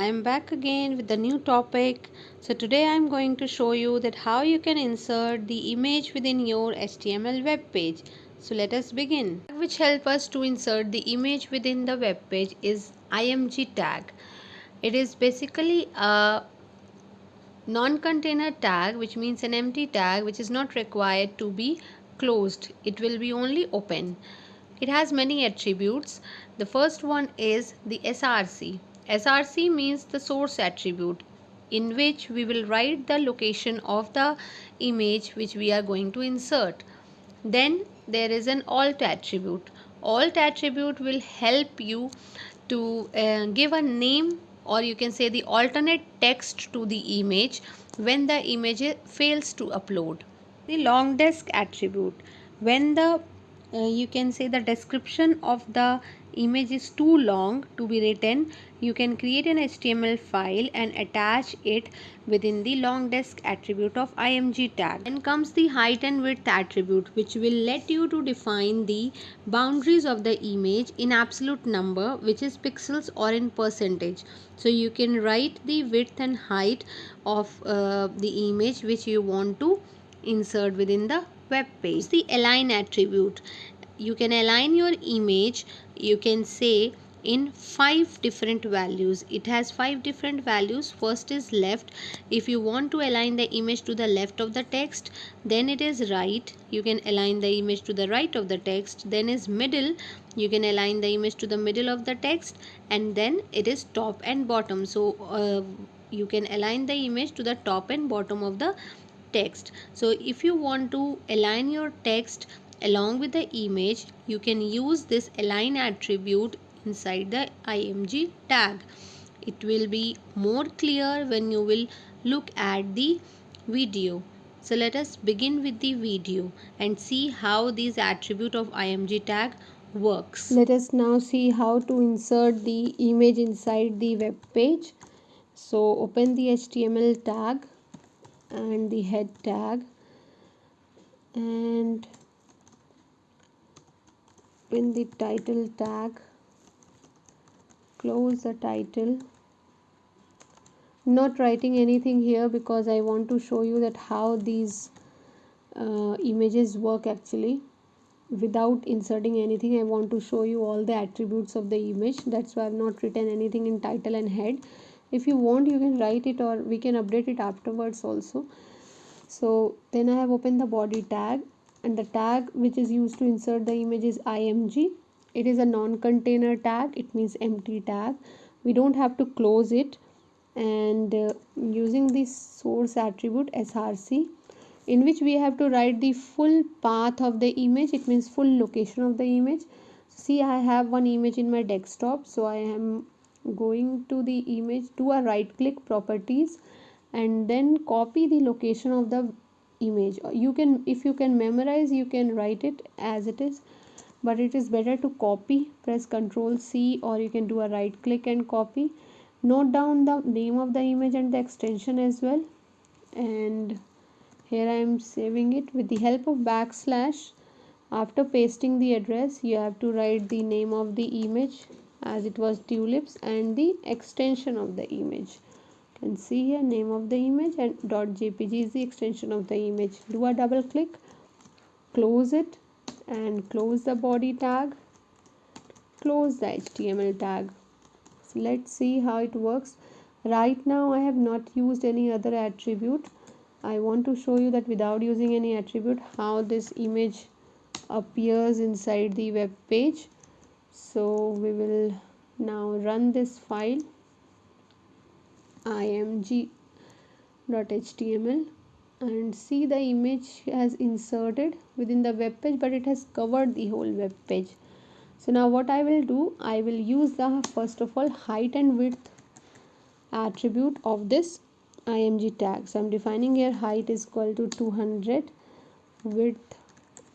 am back again with the new topic. So today I am going to show you that how you can insert the image within your HTML web page. So let us begin. Which help us to insert the image within the web page is img tag. It is basically a non-container tag, which means an empty tag which is not required to be closed. It will be only open. It has many attributes. The first one is the src. Src means the source attribute, in which we will write the location of the image which we are going to insert. Then there is an alt attribute. Alt attribute will help you to give a name, or you can say the alternate text to the image when the image fails to upload. The long desk attribute, when the you can say the description of the image is too long to be written, you can create an HTML file and attach it within the long desk attribute of img tag. Then comes the height and width attribute, which will let you to define the boundaries of the image in absolute number, which is pixels, or in percentage. So you can write the width and height of the image which you want to insert within the web page. The align attribute, you can align your image, you can say, in 5 different values. It has 5 different values. First is left. If you want to align the image to the left of the text, then it is right. You can align the image to the right of the text. Then is middle. You can align the image to the middle of the text. And then it is top and bottom. So you can align the image to the top and bottom of the text. So if you want to align your text along with the image, you can use this align attribute inside the img tag. It will be more clear when you will look at the video. So let us begin with the video and see how this attribute of img tag works. Let us now see how to insert the image inside the web page. So open the HTML tag and the head tag, and in the title tag, close the title. Not writing anything here because I want to show you that how these images work actually. Without inserting anything, I want to show you all the attributes of the image. That's why I've not written anything in title and head. If you want, you can write it, or we can update it afterwards also. So then I have opened the body tag, and the tag which is used to insert the image is img. It is a non-container tag. It means empty tag. We don't have to close it. And using this source attribute src, in which we have to write the full path of the image. It means full location of the image. See, I have one image in my desktop, so I am going to the image, do a right click, properties, and then copy the location of the image. You can, if you can memorize, you can write it as it is, but it is better to copy. Press Ctrl C, or you can do a right click and copy. Note down the name of the image and the extension as well. And here I am saving it with the help of backslash. After pasting the address, you have to write the name of the image, as it was tulips, and the extension of the image. You can see here name of the image, and .jpg is the extension of the image. Do a double click, close it, and close the body tag, close the HTML tag. So let's see how it works. Right now I have not used any other attribute. I want to show you that without using any attribute, how this image appears inside the web page. So we will now run this file, img.html, and see the image has inserted within the web page, but it has covered the whole web page. So now what I will do, I will use the first of all height and width attribute of this img tag. So I'm defining here height is equal to 200, width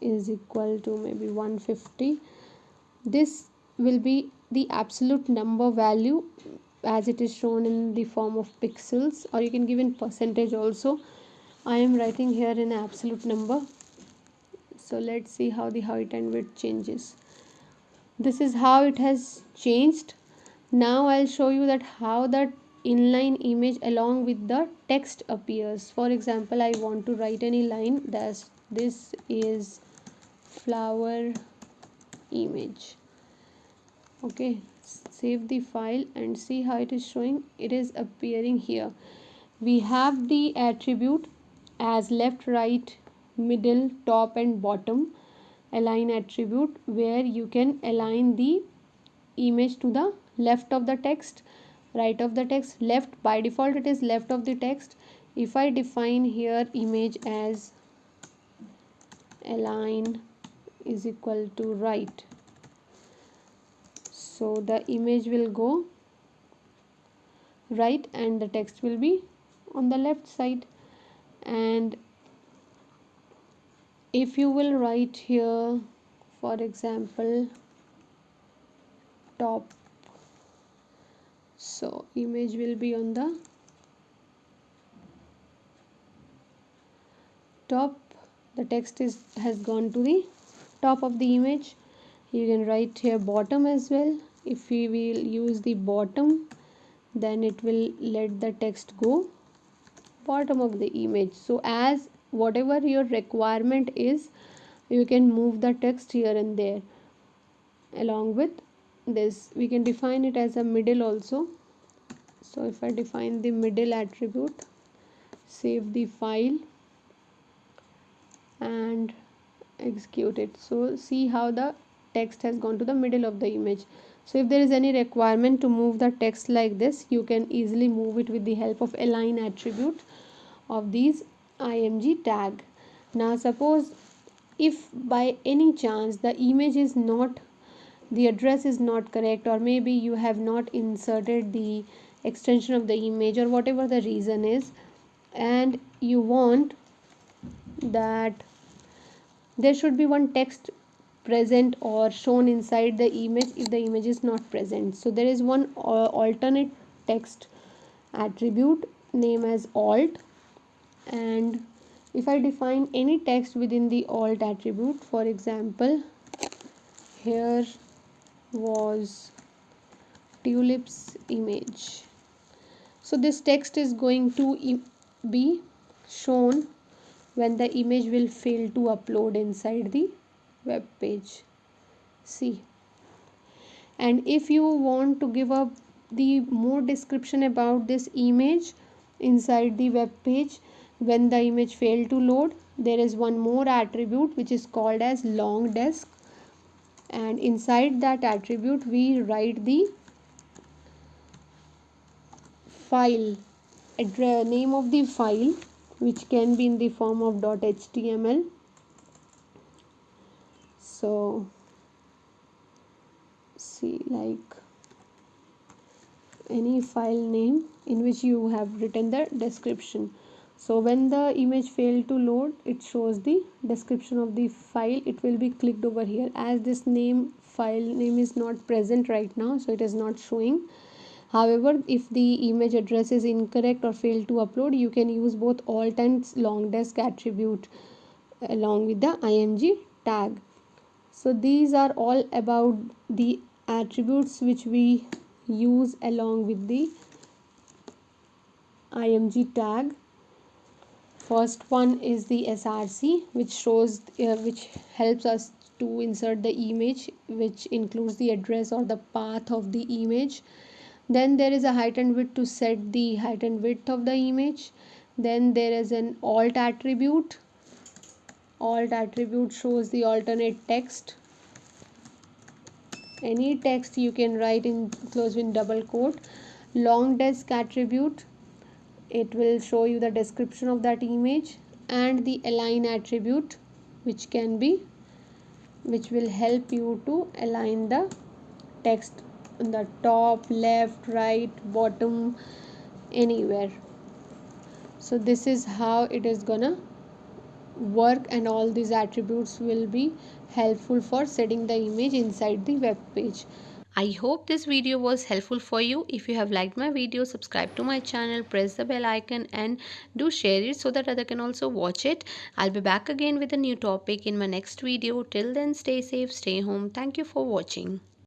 is equal to maybe 150. This will be the absolute number value as it is shown in the form of pixels, or you can give in percentage also. I am writing here in absolute number. So let's see how the height and width changes. This is how it has changed. Now I'll show you that how that inline image along with the text appears. For example, I want to write any line that this is flower image. Okay, save the file and see how it is showing. It is appearing here. We have the attribute as left, right, middle, top and bottom align attribute, where you can align the image to the left of the text, right of the text. Left, by default it is left of the text. If I define here image as align is equal to right, so the image will go right and the text will be on the left side. And if you will write here, for example, top, so image will be on the top, the text has gone to the top of the image. You can write here bottom as well. If we will use the bottom, then it will let the text go bottom of the image. So as whatever your requirement is, you can move the text here and there. Along with this, we can define it as a middle also. So if I define the middle attribute, save the file and execute it, so see how the text has gone to the middle of the image. So if there is any requirement to move the text like this, you can easily move it with the help of align attribute of these img tag. Now suppose if by any chance the image is not, the address is not correct, or maybe you have not inserted the extension of the image, or whatever the reason is, and you want that there should be one text present or shown inside the image if the image is not present. So there is one alternate text attribute name as alt, and if I define any text within the alt attribute, for example, here was tulips image, so this text is going to be shown when the image will fail to upload inside the web page. See, and if you want to give up the more description about this image inside the web page when the image failed to load, there is one more attribute which is called as long desk, and inside that attribute we write the file address, name of the file, which can be in the form of .html. So see, like any file name in which you have written the description. So when the image failed to load, it shows the description of the file. It will be clicked over here. As this file name is not present right now, so it is not showing. However, if the image address is incorrect or failed to upload, you can use both alt and long desk attribute along with the img tag. So these are all about the attributes which we use along with the img tag. First one is the src, which shows which helps us to insert the image, which includes the address or the path of the image. Then there is a height and width to set the height and width of the image. Then there is an alt attribute. Alt attribute shows the alternate text. Any text you can write in close in double quote. Long desk attribute, it will show you the description of that image. And the align attribute, which will help you to align the text on the top, left, right, bottom, anywhere. So this is how it is gonna work, and all these attributes will be helpful for setting the image inside the web page. I hope this video was helpful for you. If you have liked my video, subscribe to my channel, press the bell icon and do share it so that others can also watch it. I'll be back again with a new topic in my next video. Till then, stay safe, stay home. Thank you for watching.